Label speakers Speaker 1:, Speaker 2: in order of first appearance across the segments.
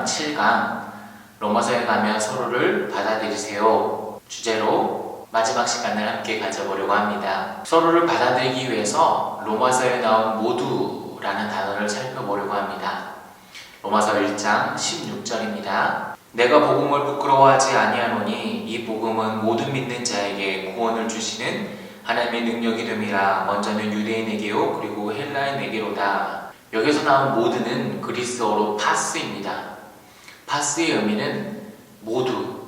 Speaker 1: 7강 로마서에 가면 서로를 받아들이세요 주제로 마지막 시간을 함께 가져보려고 합니다. 서로를 받아들이기 위해서 로마서에 나온 모두라는 단어를 살펴보려고 합니다. 로마서 1장 16절입니다. 내가 복음을 부끄러워하지 아니하노니 이 복음은 모든 믿는 자에게 구원을 주시는 하나님의 능력이 됨이라. 먼저는 유대인에게요 그리고 헬라인에게로다. 여기서 나온 모두는 그리스어로 파스입니다. 파스의 의미는 모두,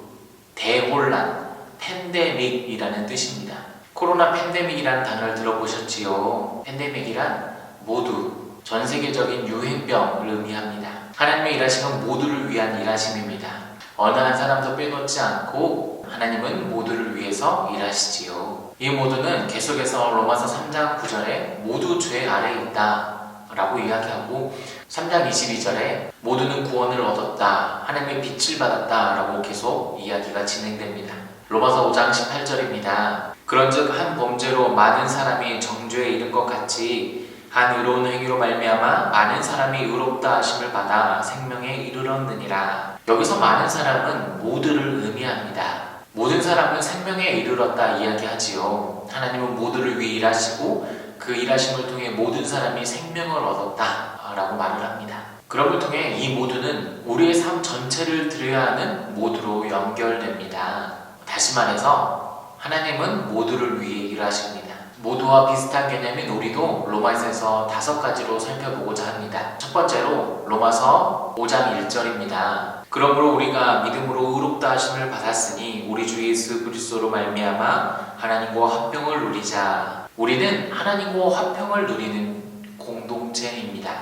Speaker 1: 대혼란, 팬데믹이라는 뜻입니다. 코로나 팬데믹이라는 단어를 들어보셨지요? 팬데믹이란 모두, 전 세계적인 유행병을 의미합니다. 하나님의 일하심은 모두를 위한 일하심입니다. 어느 한 사람도 빼놓지 않고 하나님은 모두를 위해서 일하시지요. 이 모두는 계속해서 로마서 3장 9절에 모두 죄 아래에 있다 라고 이야기하고 3장 22절에 모두는 구원을 얻었다, 하나님의 빛을 받았다 라고 계속 이야기가 진행됩니다. 로마서 5장 18절입니다. 그런즉 한 범죄로 많은 사람이 정죄에 이른 것 같이 한 의로운 행위로 말미암아 많은 사람이 의롭다 하심을 받아 생명에 이르렀느니라. 여기서 많은 사람은 모두를 의미합니다. 모든 사람은 생명에 이르렀다 이야기하지요. 하나님은 모두를 위해 일하시고 그 일하심을 통해 모든 사람이 생명을 얻었다 라고 말을 합니다. 그럼을 통해 이 모두는 우리의 삶 전체를 들여야 하는 모두로 연결됩니다. 다시 말해서 하나님은 모두를 위해 일하십니다. 모두와 비슷한 개념인 우리도 로마서에서 5가지로 살펴보고자 합니다. 첫 번째로 로마서 5장 1절입니다. 그러므로 우리가 믿음으로 의롭다 하심을 받았으니 우리 주 예수 그리스도로 말미암아 하나님과 화평을 누리자. 우리는 하나님과 화평을 누리는 공동체입니다.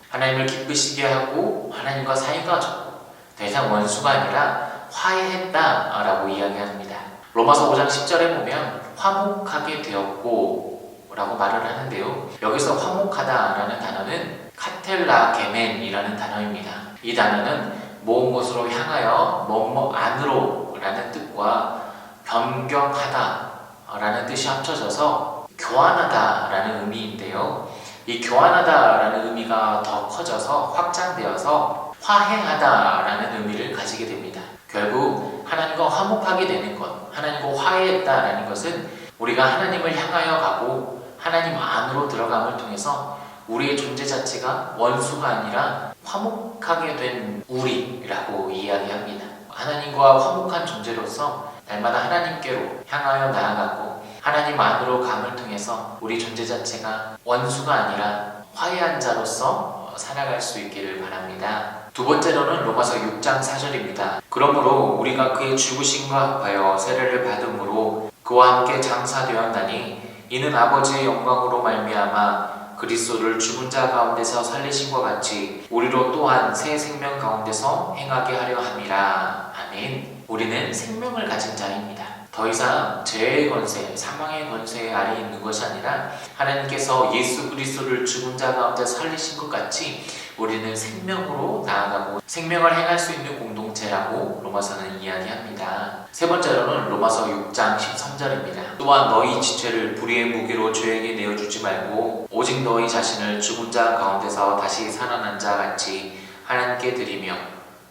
Speaker 1: 하나님을 기쁘시게 하고 하나님과 사이가 좋고 더 이상 원수가 아니라 화해했다 라고 이야기합니다. 로마서 5장 10절에 보면 화목하게 되었고 라고 말을 하는데요. 여기서 화목하다 라는 단어는 카텔라 게멘이라는 단어입니다. 이 단어는 모든 곳으로 향하여 뭐뭐 안으로 라는 뜻과 변경하다 라는 뜻이 합쳐져서 교환하다 라는 의미인데요. 이 교환하다 라는 의미가 더 커져서 확장되어서 화해하다 라는 의미를 가지게 됩니다. 결국 하나님과 화목하게 되는 것, 하나님과 화해했다 라는 것은 우리가 하나님을 향하여 가고 하나님 안으로 들어감을 통해서 우리의 존재 자체가 원수가 아니라 화목하게 된 우리라고 이야기합니다. 하나님과 화목한 존재로서 날마다 하나님께로 향하여 나아가고 하나님 안으로 감을 통해서 우리 존재 자체가 원수가 아니라 화해한 자로서 살아갈 수 있기를 바랍니다. 두 번째로는 로마서 6장 4절입니다. 그러므로 우리가 그의 죽으심과 합하여 세례를 받음으로 그와 함께 장사되었나니 이는 아버지의 영광으로 말미암아 그리스도를 죽은 자 가운데서 살리신과 같이 우리로 또한 새 생명 가운데서 행하게 하려 함이라. 아멘. 우리는 생명을 가진 자입니다. 더 이상 죄의 권세, 사망의 권세 아래 있는 것이 아니라 하나님께서 예수 그리스도를 죽은 자 가운데 살리신 것 같이 우리는 생명으로 나아가고 생명을 행할 수 있는 공동체라고 로마서는 이야기합니다. 세 번째로는 로마서 6장 13절입니다. 또한 너희 지체를 불의의 무기로 죄에게 내어주지 말고 오직 너희 자신을 죽은 자 가운데서 다시 살아난 자 같이 하나님께 드리며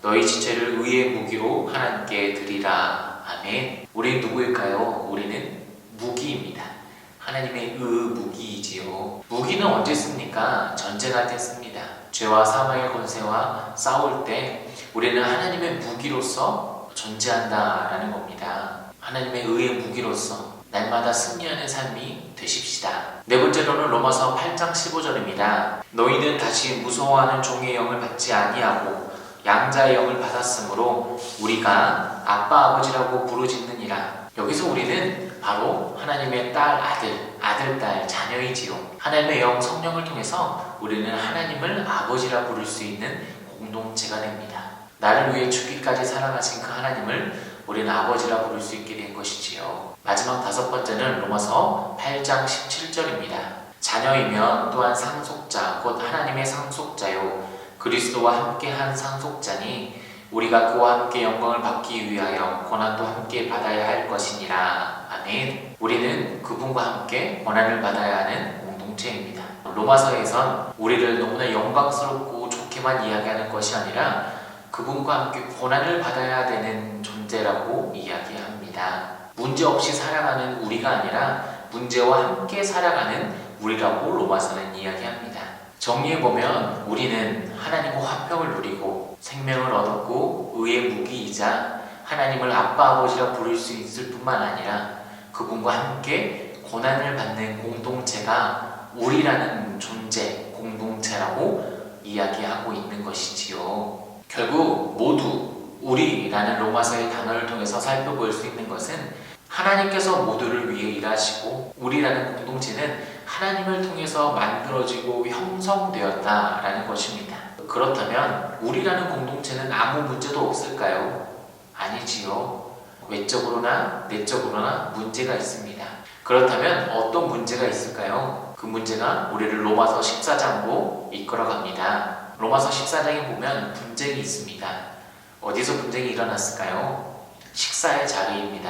Speaker 1: 너희 지체를 의의 무기로 하나님께 드리라. 아멘. 우리는 누구일까요? 우리는 무기입니다. 하나님의 무기이지요. 무기는 언제 씁니까? 전쟁할 때 씁니다. 죄와 사망의 권세와 싸울 때 우리는 하나님의 무기로서 존재한다라는 겁니다. 하나님의 의의 무기로서 날마다 승리하는 삶이 되십시다. 네 번째로는 로마서 8장 15절입니다. 너희는 다시 무서워하는 종의 영을 받지 아니하고 양자의 영을 받았으므로 우리가 아빠 아버지라고 부르짖느니라. 여기서 우리는 바로 하나님의 딸 아들 딸 자녀이지요. 하나님의 영 성령을 통해서 우리는 하나님을 아버지라 부를 수 있는 공동체가 됩니다. 나를 위해 죽기까지 사랑하신 그 하나님을 우리는 아버지라 부를 수 있게 된 것이지요. 마지막 5번째는 로마서 8장 17절입니다. 자녀이면 또한 상속자 곧 하나님의 상속자요 그리스도와 함께한 상속자니 우리가 그와 함께 영광을 받기 위하여 고난도 함께 받아야 할 것이니라. 아멘. 우리는 그분과 함께 고난을 받아야 하는 공동체입니다. 로마서에선 우리를 너무나 영광스럽고 좋게만 이야기하는 것이 아니라 그분과 함께 고난을 받아야 되는 존재라고 이야기합니다. 문제 없이 살아가는 우리가 아니라 문제와 함께 살아가는 우리라고 로마서는 이야기합니다. 정리해보면 우리는 하나님과 화평을 누리고 생명을 얻었고 의의 무기이자 하나님을 아빠 아버지라 부를 수 있을 뿐만 아니라 그분과 함께 고난을 받는 공동체가 우리라는 존재, 공동체라고 이야기하고 있는 것이지요. 결국 모두 우리라는 로마서의 단어를 통해서 살펴볼 수 있는 것은 하나님께서 모두를 위해 일하시고 우리라는 공동체는 하나님을 통해서 만들어지고 형성되었다라는 것입니다. 그렇다면 우리라는 공동체는 아무 문제도 없을까요? 아니지요. 외적으로나 내적으로나 문제가 있습니다. 그렇다면 어떤 문제가 있을까요? 그 문제가 우리를 로마서 14장으로 이끌어갑니다. 로마서 14장에 보면 분쟁이 있습니다. 어디서 분쟁이 일어났을까요? 식사의 자리입니다.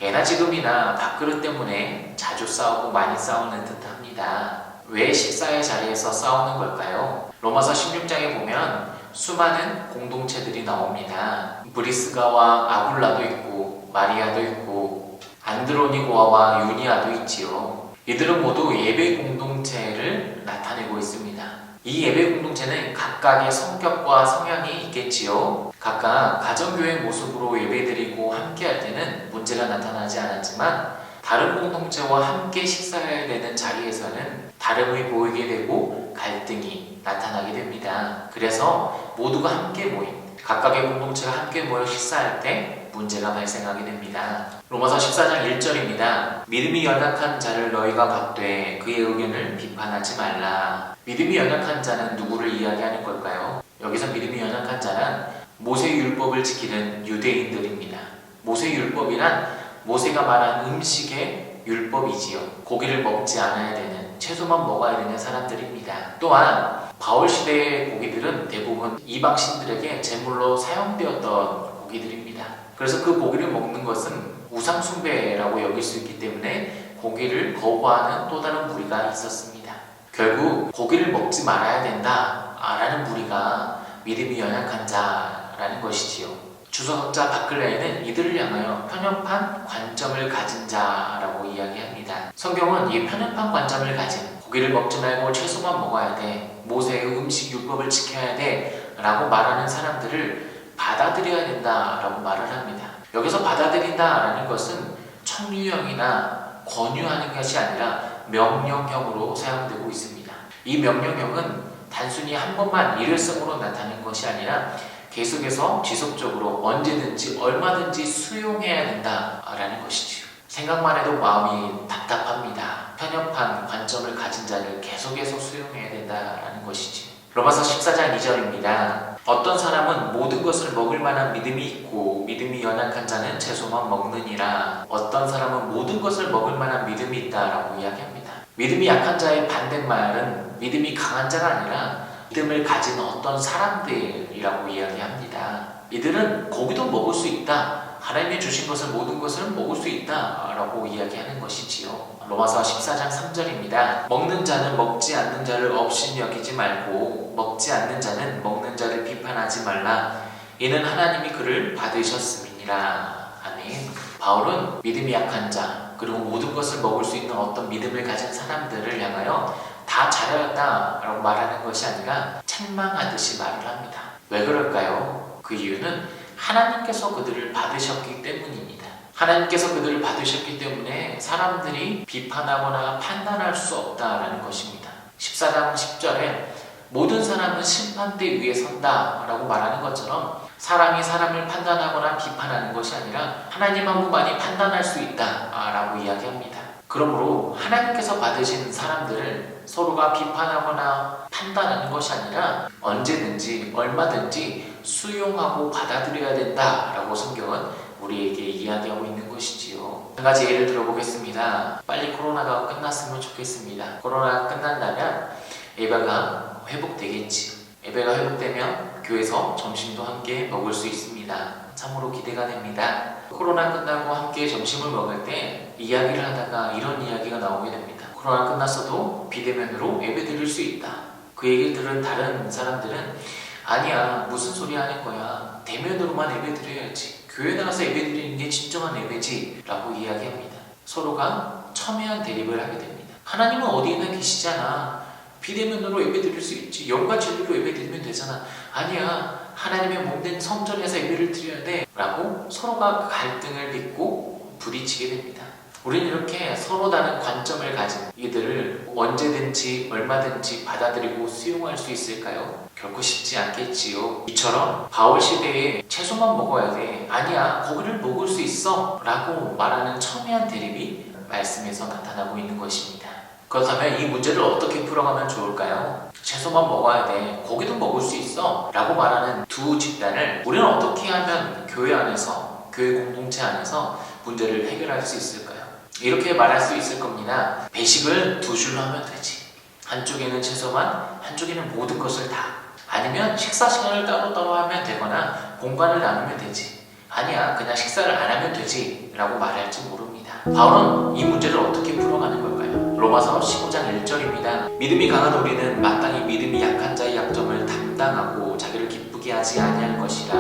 Speaker 1: 예나 지금이나 밥그릇 때문에 자주 싸우고 많이 싸우는 듯 합니다. 왜 식사의 자리에서 싸우는 걸까요? 로마서 16장에 보면 수많은 공동체들이 나옵니다. 브리스가와 아굴라도 있고 마리아도 있고 안드로니고아와 유니아도 있지요. 이들은 모두 예배 공동체를 나타내고 있습니다. 이 예배 공동체는 각각의 성격과 성향이 있겠지요. 각각 가정교회 모습으로 예배드리고 함께할 때는 문제가 나타나지 않았지만 다른 공동체와 함께 식사해야 되는 자리에서는 다름이 보이게 되고 갈등이 나타나게 됩니다. 그래서 모두가 함께 모인 각각의 공동체가 함께 모여 식사할 때 문제가 발생하게 됩니다. 로마서 14장 1절입니다. 믿음이 연약한 자를 너희가 받되 그의 의견을 비판하지 말라. 믿음이 연약한 자는 누구를 이야기하는 걸까요? 여기서 믿음이 연약한 자는 모세율법을 지키는 유대인들입니다. 모세율법이란 모세가 말한 음식의 율법이지요. 고기를 먹지 않아야 되는, 채소만 먹어야 되는 사람들입니다. 또한 바울 시대의 고기들은 대부분 이방 신들에게 제물로 사용되었던 고기들입니다. 그래서 그 고기를 먹는 것은 우상 숭배라고 여길 수 있기 때문에 고기를 거부하는 또 다른 무리가 있었습니다. 결국 고기를 먹지 말아야 된다라는 무리가 믿음이 연약한 자라는 것이지요. 주석학자 바클레이는 이들을 향하여 편협한 관점을 가진 자라고 이야기합니다. 성경은 이 편협한 관점을 가진 고기를 먹지 말고 채소만 먹어야 돼, 모세의 음식 율법을 지켜야 돼 라고 말하는 사람들을 받아들여야 된다라고 말을 합니다. 여기서 받아들인다라는 것은 청유형이나 권유하는 것이 아니라 명령형으로 사용되고 있습니다. 이 명령형은 단순히 한 번만 일회성으로 나타낸 것이 아니라 계속해서 지속적으로 언제든지 얼마든지 수용해야 된다라는 것이지요. 생각만 해도 마음이 답답합니다. 편협한 관점을 가진 자를 계속해서 수용해야 된다라는 것이지요. 로마서 14장 2절입니다. 어떤 사람은 모든 것을 먹을 만한 믿음이 있고 믿음이 연약한 자는 채소만 먹느니라. 어떤 사람은 모든 것을 먹을 만한 믿음이 있다라고 이야기합니다. 믿음이 약한 자의 반대말은 믿음이 강한 자가 아니라 믿음을 가진 어떤 사람들이라고 이야기합니다. 이들은 고기도 먹을 수 있다. 하나님이 주신 것을 모든 것을 먹을 수 있다라고 이야기하는 것이지요. 로마서 14장 3절입니다. 먹는 자는 먹지 않는 자를 업신 여기지 말고 먹지 않는 자는 먹는 자를 비판하지 말라. 이는 하나님이 그를 받으셨음이니라. 아멘. 바울은 믿음이 약한 자 그리고 모든 것을 먹을 수 있는 어떤 믿음을 가진 사람들을 향하여 다 잘하였다라고 말하는 것이 아니라 책망하듯이 말을 합니다. 왜 그럴까요? 그 이유는 하나님께서 그들을 받으셨기 때문입니다. 하나님께서 그들을 받으셨기 때문에 사람들이 비판하거나 판단할 수 없다라는 것입니다. 14장 10절에 모든 사람은 심판대 위에 선다라고 말하는 것처럼 사람이 사람을 판단하거나 비판하는 것이 아니라 하나님 한 분만이 판단할 수 있다라고 이야기합니다. 그러므로 하나님께서 받으신 사람들을 서로가 비판하거나 판단하는 것이 아니라 언제든지 얼마든지 수용하고 받아들여야 된다라고 성경은 우리에게 이야기하고 있는 것이지요. 한 가지 예를 들어보겠습니다. 빨리 코로나가 끝났으면 좋겠습니다. 코로나가 끝난다면 예배가 회복되겠지. 예배가 회복되면 교회에서 점심도 함께 먹을 수 있습니다. 참으로 기대가 됩니다. 코로나 끝나고 함께 점심을 먹을 때 이야기를 하다가 이런 이야기가 나오게 됩니다. 코로나 끝났어도 비대면으로 예배 드릴 수 있다. 그 얘기를 들은 다른 사람들은 아니야, 무슨 소리 하는 거야. 대면으로만 예배 드려야지. 교회 나가서 예배 드리는 게 진정한 예배지 라고 이야기합니다. 서로가 첨예한 대립을 하게 됩니다. 하나님은 어디에나 계시잖아. 비대면으로 예배 드릴 수 있지. 영과 진리로 예배 드리면 되잖아. 아니야, 하나님의 몸된 성전에서 예배를 드려야 돼 라고 서로가 갈등을 빚고 부딪히게 됩니다. 우리는 이렇게 서로 다른 관점을 가진 이들을 언제든지 얼마든지 받아들이고 수용할 수 있을까요? 결코 쉽지 않겠지요. 이처럼 바울 시대에 채소만 먹어야 돼. 아니야, 고기를 먹을 수 있어 라고 말하는 첨예한 대립이 말씀에서 나타나고 있는 것입니다. 그렇다면 이 문제를 어떻게 풀어가면 좋을까요? 채소만 먹어야 돼, 고기도 먹을 수 있어 라고 말하는 두 집단을 우리는 어떻게 하면 교회 안에서, 교회 공동체 안에서 문제를 해결할 수 있을까요? 이렇게 말할 수 있을 겁니다. 배식을 두 줄로 하면 되지. 한쪽에는 채소만, 한쪽에는 모든 것을 다. 아니면 식사 시간을 따로따로 하면 되거나 공간을 나누면 되지. 아니야, 그냥 식사를 안 하면 되지 라고 말할지 모릅니다. 바울은 이 문제를 어떻게 풀어가는 걸까요? 로마서 15장 1절입니다. 믿음이 강한 우리는 마땅히 믿음이 약한 자의 약점을 담당하고 자기를 기쁘게 하지 아니할 것이라.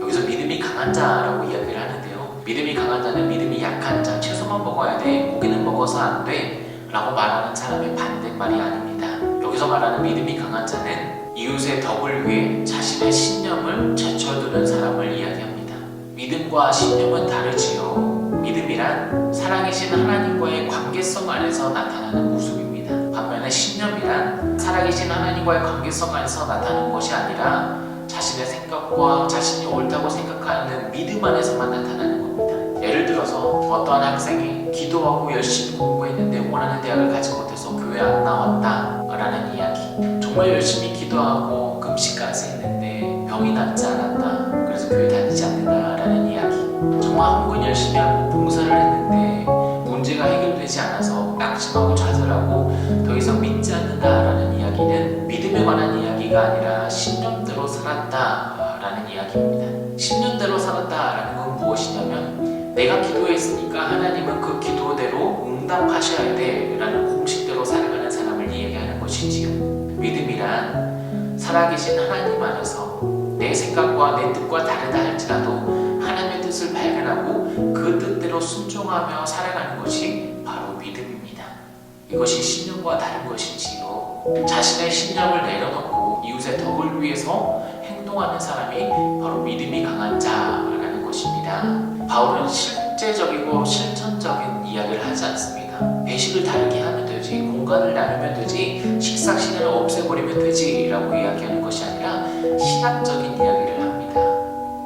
Speaker 1: 여기서 믿음이 강한 자라고 이야기를 하는데요. 믿음이 강한 자는 믿음이 약한 자, 채소만 먹어야 돼, 고기는 먹어서 안 돼 라고 말하는 사람의 반대말이 아닙니다. 여기서 말하는 믿음이 강한 자는 이웃의 덕을 위해 자신의 신념을 제쳐두는 사람을 이야기합니다. 믿음과 신념은 다르지요. 믿음이란 살아계신 하나님과의 관계성 안에서 나타나는 모습입니다. 반면에 신념이란 살아계신 하나님과의 관계성 안에서 나타나는 것이 아니라 자신의 생각과 자신이 옳다고 생각하는 믿음 안에서만 나타나는 겁니다. 예를 들어서 어떠한 학생이 기도하고 열심히 공부했는데 원하는 대학을 가지 못해서 교회 안 나왔다 라는 이야기. 정말 열심히 기도하고 금식까지 했는데 병이 낫지 않았다, 그래서 교회 다니지 않는다 라는 이야기. 정말 한번 열심히 하고 봉사를 했는데 문제가 해결되지 않아서 낙심하고 좌절하고 더 이상 믿지 않는다 라는 이야기는 믿음에 관한 이야기가 아니라 신념대로 살았다 라는 이야기입니다. 신념대로 살았다 라는 건 무엇이냐면 내가 기도했으니까 하나님은 그 기도대로 응답하셔야 돼 라는 공식대로 살아가는 사람을 이야기하는 것이지요. 믿음이란 살아계신 하나님 안에서 내 생각과 내 뜻과 다르다 할지라도 하나님의 뜻을 발견하고 그 뜻대로 순종하며 살아가는 것이 바로 믿음입니다. 이것이 신념과 다른 것이지요. 자신의 신념을 내려놓고 이웃의 덕을 위해서 행동하는 사람이 바로 믿음이 강한 자라는 것입니다. 바울은 실제적이고 실천적인 이야기를 하지 않습니다. 배식을 다르게 하면 되지, 공간을 나누면 되지, 식사 시간을 없애버리면 되지 라고 이야기하는 것이 아니라 신학적인 이야기를 합니다.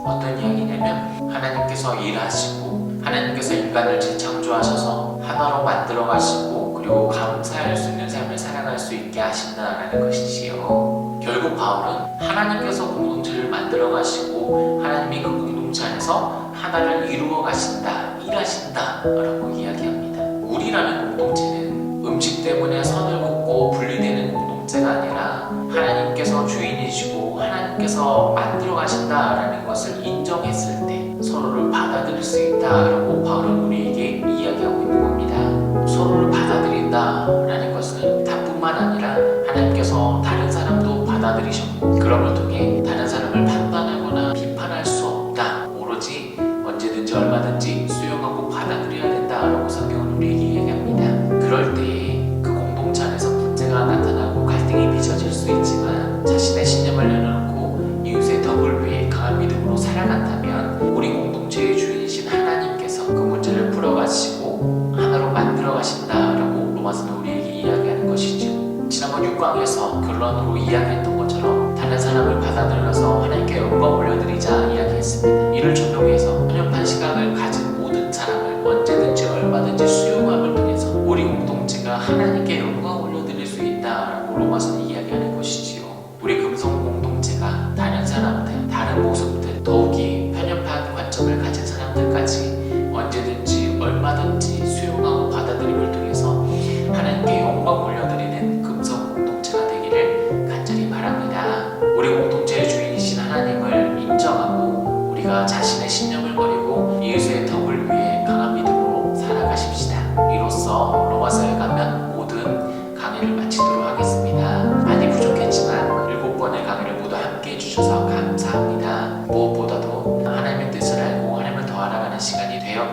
Speaker 1: 어떤 이야기냐면 하나님께서 일하시고 하나님께서 인간을 재창조하셔서 하나로 만들어 가시고 그리고 감사할 수 있는 삶을 살아갈 수 있게 하신다라는 것이지요. 결국 바울은 하나님께서 공동체를 만들어 가시고 하나님이 그 공동체 안에서 하나를 이루어 가신다, 일하신다 라고 이야기합니다. 우리라는 공동체는 음식 때문에 선을 긋고 분리되는 공동체가 아니라 하나님께서 주인이시고 하나님께서 만들어 가신다라는 것을 인정했을 때 서로를 받아들일 수 있다라고 바울은 우리에게 이야기하고 있는 겁니다. 서로를 받아들인다라는 것은 나뿐만 아니라 하나님께서 다른 사람도 받아들이셨고 그럼을 통해 다른 사람을 판단하거나 비판할 수 없다. 오로지 언제든지 얼마든지 수용하고 받아들여야 된다라고 성경은 우리에게 이야기합니다. 그럴 때에 그 공동체 안에서 문제가 나타나고 갈등이 빚어질 수 있지만 자신의 신념을 내려놓고 이웃의 덕을 위해 강한 믿음으로 살아간다면 우리 공동체의 주인이신 하나님께서 그 문제를 풀어가시고 하나로 만들어 가신다라고 로마서는 우리에게 이야기하는 것이죠. 지난번 6강에서 결론으로 이야기했던 것처럼 다른 사람을 받아들여서 하나님께 영광 올려드리자 이야기했습니다. 이를 적용해서 편협한 시각을 가진 모든 사람을 언제든지 얼마든지 수용함을 통해서 우리 공동체가 하나님께 영광 올려드릴 수 있다라고 로마서는 이야기하는 것이지요. 우리 금성 공동체가 다른 사람들, 다른 모습들, 더욱이 편협한 관점을 가진 사람들까지 언제든지 얼마든지 수용하고 받아들임을 통해서 하나님께 영광 올려드리는 금성 공동체가 되기를 간절히 바랍니다. 우리 공동체의 주인이신 하나님을 인정하고 우리가 자신의 신념을 버리고 이웃의 덕을 위해 강한 믿음으로 살아가십시다. 이로써 로마서에 가면 모든 강의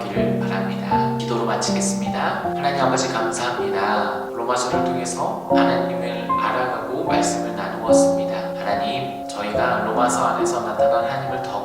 Speaker 1: 되었기를 바랍니다. 기도로 마치겠습니다. 하나님 아버지 감사합니다. 로마서를 통해서 하나님을 알아가고 말씀을 나누었습니다. 하나님, 저희가 로마서 안에서 나타난 하나님을 더